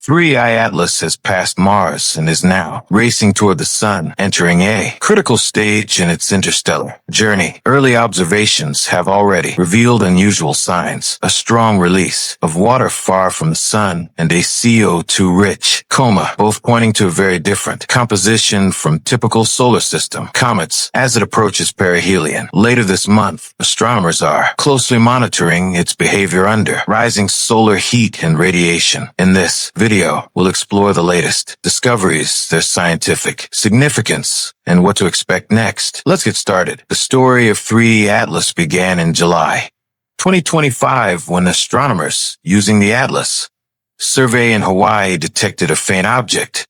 3I Atlas has passed Mars and is now racing toward the Sun, entering a critical stage in its interstellar journey. Early observations have already revealed unusual signs: a strong release of water far from the Sun and a CO2-rich coma, both pointing to a very different composition from typical solar system comets as it approaches perihelion. Later this month, astronomers are closely monitoring its behavior under rising solar heat and radiation. In this video, we'll explore the latest discoveries, their scientific significance, and what to expect next. Let's get started. The story of 3 Atlas began in July 2025 when astronomers using the Atlas survey in Hawaii detected a faint object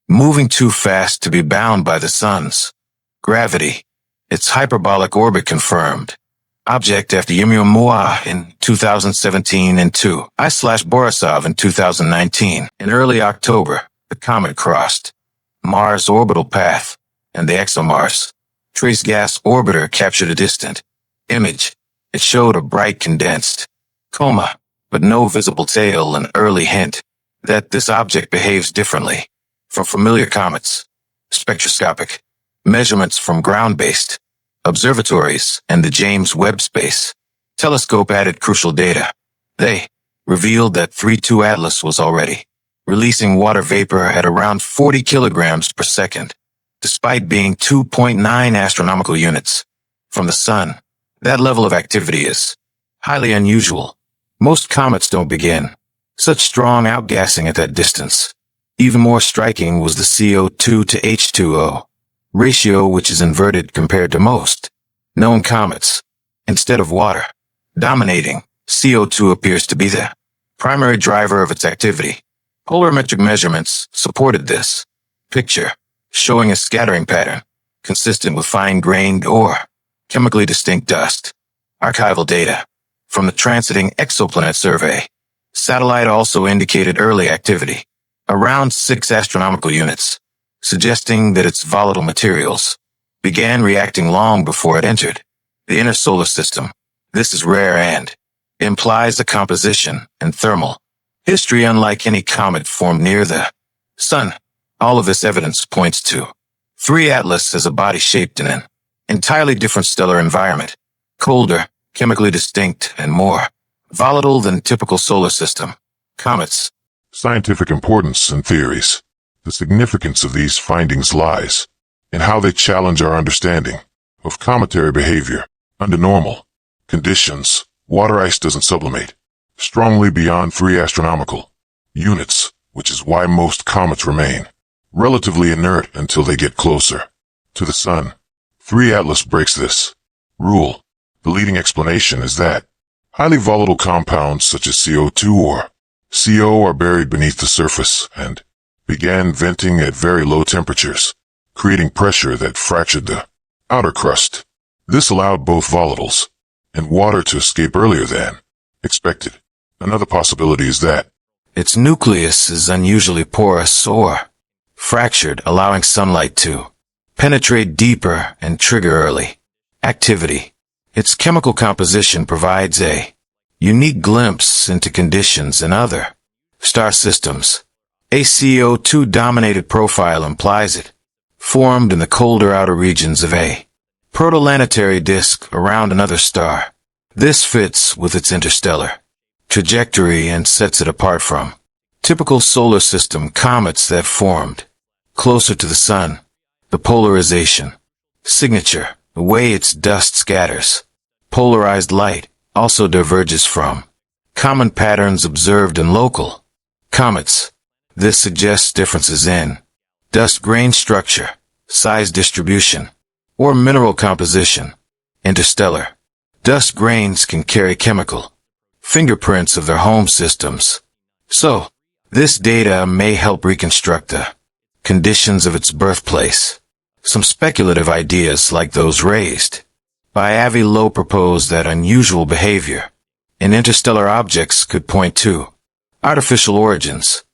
moving too fast to be bound by the sun's gravity. Its hyperbolic orbit confirmed. Object after Oumuamua in 2017 and 2I/Borisov in 2019. In early October, the comet crossed Mars' orbital path, and the ExoMars trace gas orbiter captured a distant image. It showed a bright condensed coma, but no visible tail, an early hint that this object behaves differently from familiar comets. Spectroscopic measurements from ground-based observatories and the James Webb Space Telescope added crucial data. They revealed that 3/2 Atlas was already releasing water vapor at around 40 kilograms per second, despite being 2.9 astronomical units from the Sun. That level of activity is highly unusual. Most comets don't begin such strong outgassing at that distance. Even more striking was the CO2 to H2O ratio, which is inverted compared to most known comets. Instead of water dominating, CO2 appears to be the primary driver of its activity. Polarimetric measurements supported this picture, showing a scattering pattern consistent with fine-grained or chemically distinct dust. Archival data from the Transiting Exoplanet Survey satellite also indicated early activity, around 6 astronomical units, suggesting that its volatile materials began reacting long before it entered the inner solar system. This is rare and implies a composition and thermal history unlike any comet formed near the Sun. All of this evidence points to 3 Atlas as a body shaped in an entirely different stellar environment, colder, chemically distinct, and more volatile than typical solar system comets. Scientific importance and theories. The significance of these findings lies in how they challenge our understanding of cometary behavior. Under normal conditions, water ice doesn't sublimate strongly beyond 3 astronomical units, which is why most comets remain relatively inert until they get closer to the Sun. 3 Atlas breaks this rule. The leading explanation is that highly volatile compounds such as CO2 or CO are buried beneath the surface and began venting at very low temperatures, creating pressure that fractured the outer crust. This allowed both volatiles and water to escape earlier than expected. Another possibility is that its nucleus is unusually porous or fractured, allowing sunlight to penetrate deeper and trigger early activity. Its chemical composition provides a unique glimpse into conditions in other star systems. A CO2-dominated profile implies it formed in the colder outer regions of a protoplanetary disk around another star. This fits with its interstellar trajectory and sets it apart from typical solar system comets that formed closer to the Sun. The polarization signature, the way its dust scatters polarized light, also diverges from common patterns observed in local comets. This suggests differences in dust grain structure, size distribution, or mineral composition. Interstellar dust grains can carry chemical fingerprints of their home systems. So, this data may help reconstruct the conditions of its birthplace. Some speculative ideas like those raised by Avi Lowe propose that unusual behavior in interstellar objects could point to artificial origins.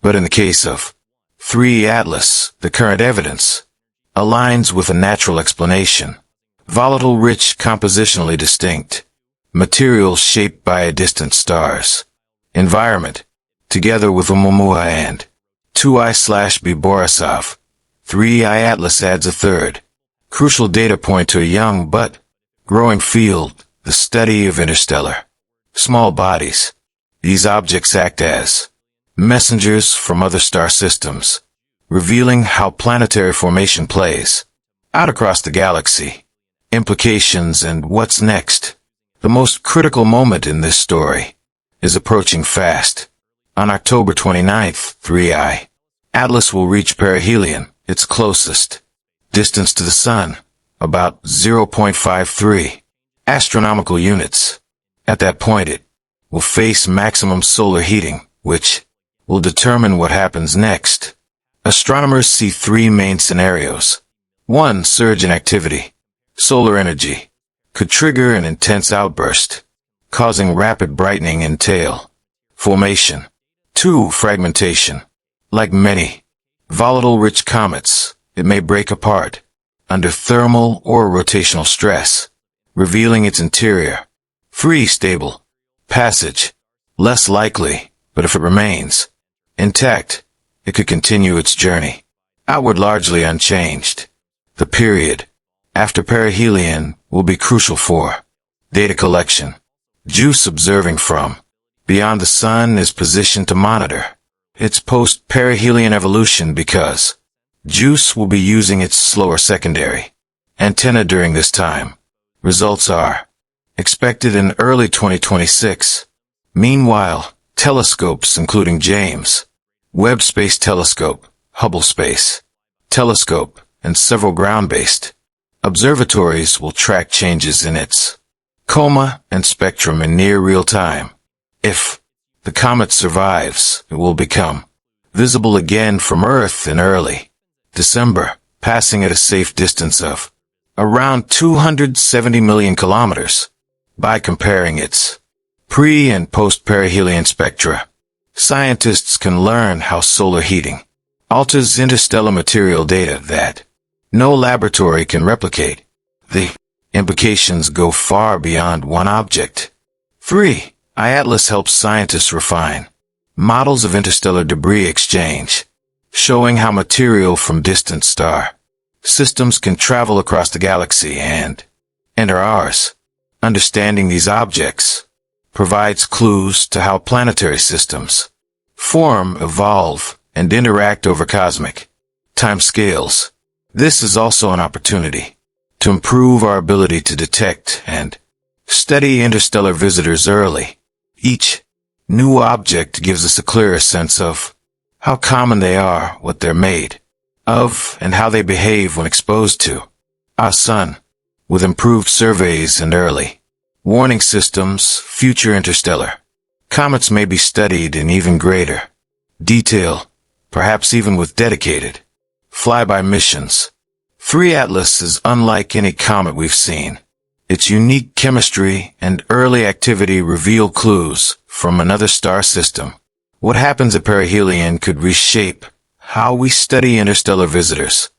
But in the case of 3 Atlas, the current evidence aligns with a natural explanation. Volatile, rich, compositionally distinct materials shaped by a distant star's environment. together with Oumuamua and 2I/B Borisov. 3I Atlas adds a third, crucial data point to a young but growing field, the study of interstellar small bodies. These objects act as messengers from other star systems, revealing how planetary formation plays out across the galaxy, implications, and what's next. The most critical moment in this story is approaching fast. On October 29th, 3I Atlas will reach Perihelion, its closest distance to the Sun, about 0.53 astronomical units. At that point, it will face maximum solar heating, which will determine what happens next. Astronomers see three main scenarios. 1. Surge in activity. Solar energy could trigger an intense outburst, causing rapid brightening and tail formation. 2. Fragmentation. Like many volatile rich comets, it may break apart under thermal or rotational stress, revealing its interior. 3. Stable passage. Less likely, but if it remains intact, it could continue its journey outward largely unchanged. The period after perihelion will be crucial for data collection. JUICE, observing from beyond the Sun, is positioned to monitor its post-perihelion evolution because JUICE will be using its slower secondary antenna during this time. Results are expected in early 2026. Meanwhile, telescopes including James Webb Space Telescope, Hubble Space Telescope, and several ground-based observatories will track changes in its coma and spectrum in near real time. If the comet survives, it will become visible again from Earth in early December, passing at a safe distance of around 270 million kilometers. By comparing its pre- and post-perihelion spectra, scientists can learn how solar heating alters interstellar material data that no laboratory can replicate. The implications go far beyond one object. 3. Atlas helps scientists refine models of interstellar debris exchange, showing how material from distant star systems can travel across the galaxy and enter ours. Understanding these objects provides clues to how planetary systems form, evolve, and interact over cosmic timescales. This is also an opportunity to improve our ability to detect and study interstellar visitors early. Each new object gives us a clearer sense of how common they are, what they're made of, and how they behave when exposed to our Sun. With improved surveys and early warning systems, future interstellar comets may be studied in even greater detail, perhaps even with dedicated flyby missions. 3 Atlas is unlike any comet we've seen. Its unique chemistry and early activity reveal clues from another star system. What happens at perihelion could reshape how we study interstellar visitors.